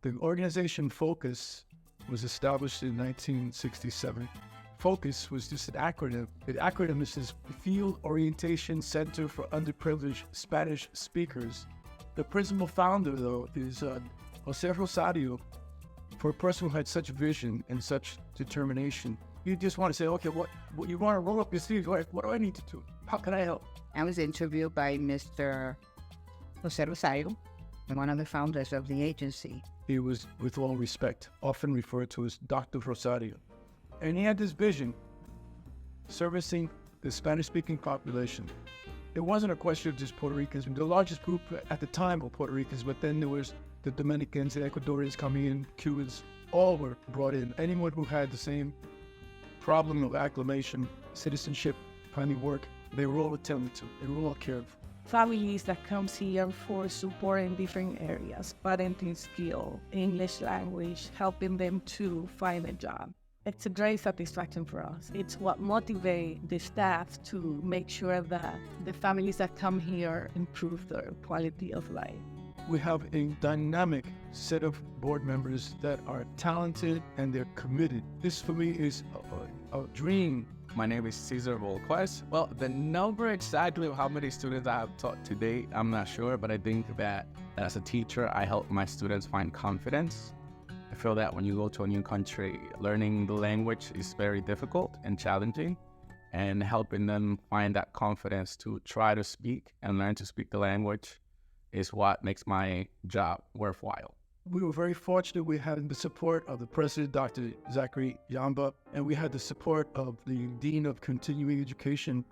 The organization Focus was established in 1967. Focus was just an acronym. The acronym is Field Orientation Center for Underprivileged Spanish Speakers. The principal founder, though, is Jose Rosario. For a person who had such vision and such determination, you just want to say, okay, what you want to roll up your sleeves, what do I need to do? How can I help? I was interviewed by Mr. Jose Rosario, one of the founders of the agency. He was, with all respect, often referred to as Dr. Rosario. And he had this vision, servicing the Spanish-speaking population. It wasn't a question of just Puerto Ricans. The largest group at the time were Puerto Ricans, but then there was the Dominicans, the Ecuadorians coming in, Cubans, all were brought in. Anyone who had the same problem of acclimation, citizenship, finding work, they were all attended to, they were all cared for. Families that comes here for support in different areas, parenting skill, English language, helping them to find a job. It's a great satisfaction for us. It's what motivates the staff to make sure that the families that come here improve their quality of life. We have a dynamic set of board members that are talented and they're committed. This for me is a dream. My name is Cesar Volquez. Well, the number exactly of how many students I have taught today, I'm not sure, but I think that as a teacher, I help my students find confidence. I feel that when you go to a new country, learning the language is very difficult and challenging, and helping them find that confidence to try to speak and learn to speak the language is what makes my job worthwhile. We were very fortunate. We had the support of the president, Dr. Zachary Yamba, and we had the support of the Dean of Continuing Education,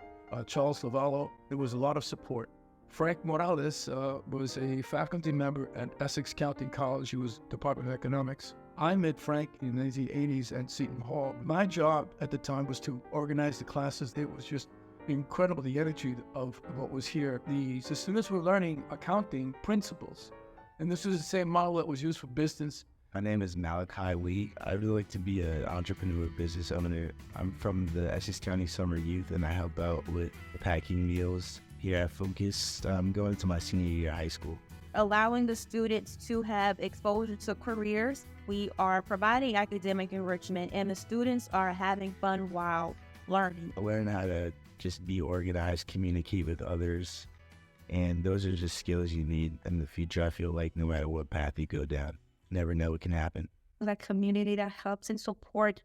Charles Lavallo. There was a lot of support. Frank Morales was a faculty member at Essex County College. He was Department of Economics. I met Frank in the 80s at Seton Hall. My job at the time was to organize the classes. It was just incredible, the energy of what was here. The students were learning accounting principles. And this was the same model that was used for business. My name is Malachi Lee. I really like to be an entrepreneur, business owner. I'm from the Essex County Summer Youth, and I help out with the packing meals here at Focus. I'm going to my senior year of high school. Allowing the students to have exposure to careers. We are providing academic enrichment, and the students are having fun while learning. I learn how to just be organized, communicate with others. And those are just skills you need in the future. I feel like no matter what path you go down, never know what can happen. The community that helps and support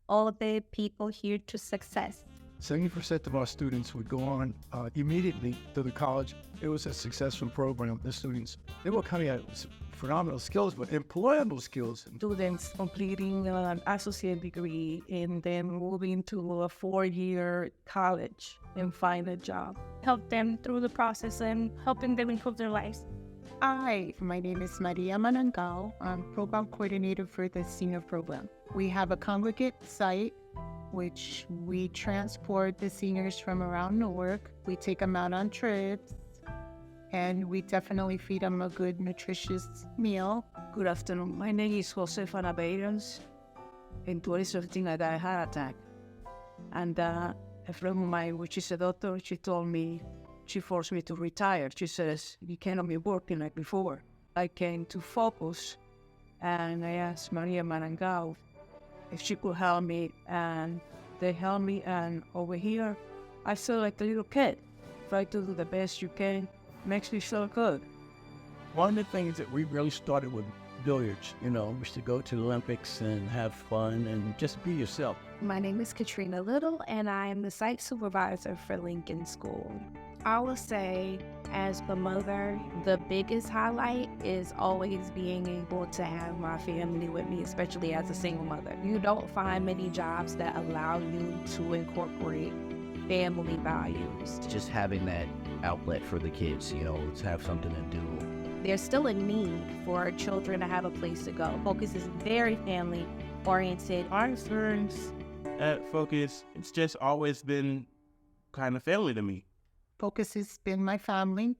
all of the people here to success. 70% of our students would go on immediately to the college. It was a successful program. The students, they were coming out with phenomenal skills, but employable skills. Students completing an associate degree and then moving to a 4-year college and find a job. Help them through the process and helping them improve their lives. Hi, my name is Maria Manangal. I'm program coordinator for the senior program. We have a congregate site which we transport the seniors from around Newark. We take them out on trips, and we definitely feed them a good, nutritious meal. Good afternoon. My name is Josefana Beirens. In 2017, I got a heart attack. And a friend of mine, which is a doctor, she told me, she forced me to retire. She says, you cannot be working like before. I came to Focus, and I asked Maria Manangal if she could help me, and they helped me, and over here, I feel like a little kid. Try to do the best you can, makes me feel good. One of the things that we really started with billiards, was to go to the Olympics and have fun and just be yourself. My name is Katrina Little, and I am the site supervisor for Lincoln School. I will say, as the mother, the biggest highlight is always being able to have my family with me, especially as a single mother. You don't find many jobs that allow you to incorporate family values. Just having that outlet for the kids, to have something to do. There's still a need for children to have a place to go. Focus is very family oriented. Our experience at Focus, it's just always been kind of family to me. Focus has been my family.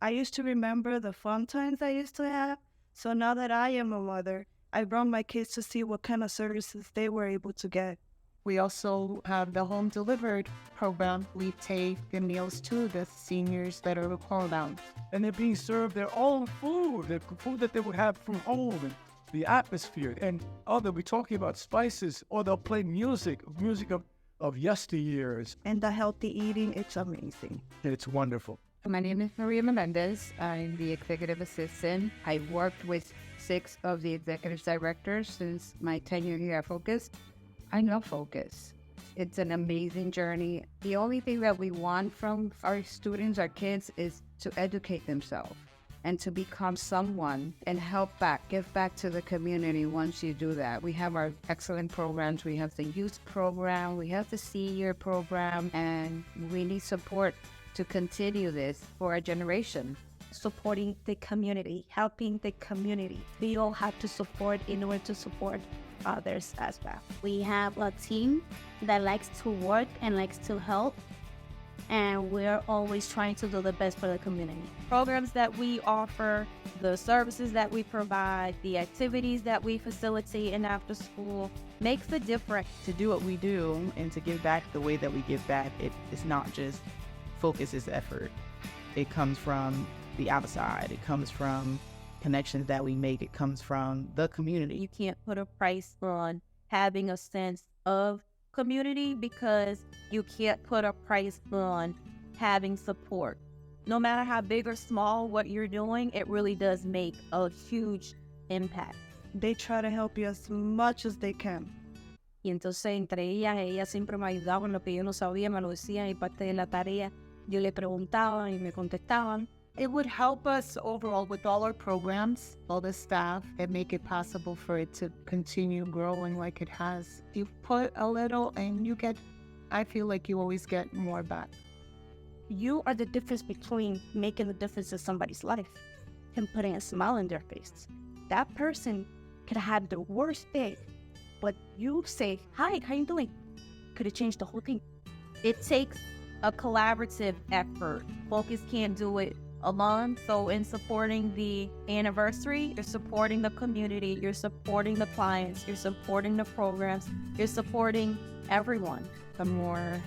I used to remember the fun times I used to have. So now that I am a mother, I brought my kids to see what kind of services they were able to get. We also have the home delivered program. We take the meals to the seniors that are homebound. And they're being served their own food, the food that they would have from home, and the atmosphere. And they'll be talking about spices, or they'll play music of yesteryears. And the healthy eating, it's amazing. It's wonderful. My name is Maria Melendez. I'm the executive assistant. I've worked with 6 of the executive directors since my tenure here at Focus. I love Focus. It's an amazing journey. The only thing that we want from our students, our kids, is to educate themselves and to become someone and give back to the community once you do that. We have our excellent programs. We have the youth program, we have the senior program, and we need support to continue this for our generation. Supporting the community, helping the community. We all have to support in order to support others as well. We have a team that likes to work and likes to help, and we're always trying to do the best for the community. Programs that we offer, the services that we provide, the activities that we facilitate in after school makes a difference. To do what we do and to give back the way that we give back, it's not just Focus's effort. It comes from the outside. It comes from connections that we make. It comes from the community. You can't put a price on having a sense of community because you can't put a price on having support. No matter how big or small what you're doing, it really does make a huge impact. They try to help you as much as they can. Y entonces entre ellas siempre me ayudaban lo que yo no sabía, me lo decían, y parte de la tarea yo le preguntaba y me contestaban. It would help us overall with all our programs, all the staff, and make it possible for it to continue growing like it has. You put a little and you get, I feel like you always get more back. You are the difference between making the difference in somebody's life and putting a smile on their face. That person could have had the worst day, but you say, "Hi, how you doing?" Could have changed the whole thing. It takes a collaborative effort. Focus can't do it alone. So in supporting the anniversary, you're supporting the community, you're supporting the clients, you're supporting the programs, you're supporting everyone. The more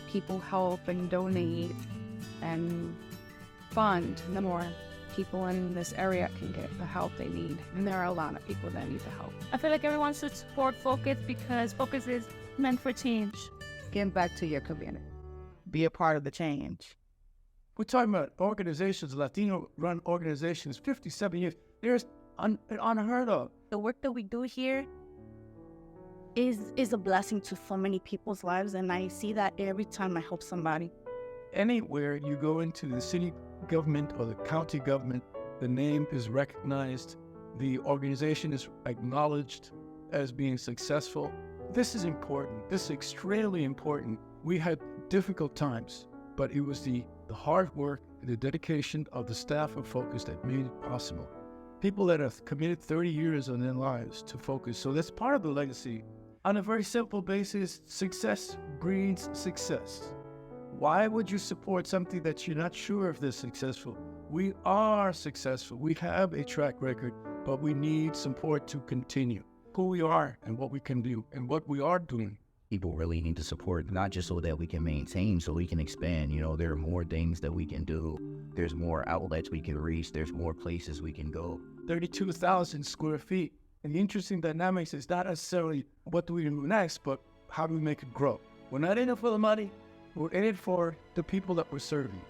people help and donate and fund, the more people in this area can get the help they need. And there are a lot of people that need the help. I feel like everyone should support Focus because Focus is meant for change. Give back to your community. Be a part of the change. We're talking about organizations, Latino-run organizations, 57 years. There's unheard of. The work that we do here is a blessing to so many people's lives, and I see that every time I help somebody. Anywhere you go into the city government or the county government, the name is recognized, the organization is acknowledged as being successful. This is important. This is extremely important. We had difficult times, but it was the hard work and the dedication of the staff of Focus that made it possible. People that have committed 30 years of their lives to Focus. So that's part of the legacy. On a very simple basis, success breeds success. Why would you support something that you're not sure if they're successful? We are successful. We have a track record, but we need support to continue who we are and what we can do and what we are doing. People really need to support, not just so that we can maintain, so we can expand. You know, there are more things that we can do. There's more outlets we can reach. There's more places we can go. 32,000 square feet. And the interesting dynamics is not necessarily what do we do next, but how do we make it grow? We're not in it for the money. We're in it for the people that we're serving.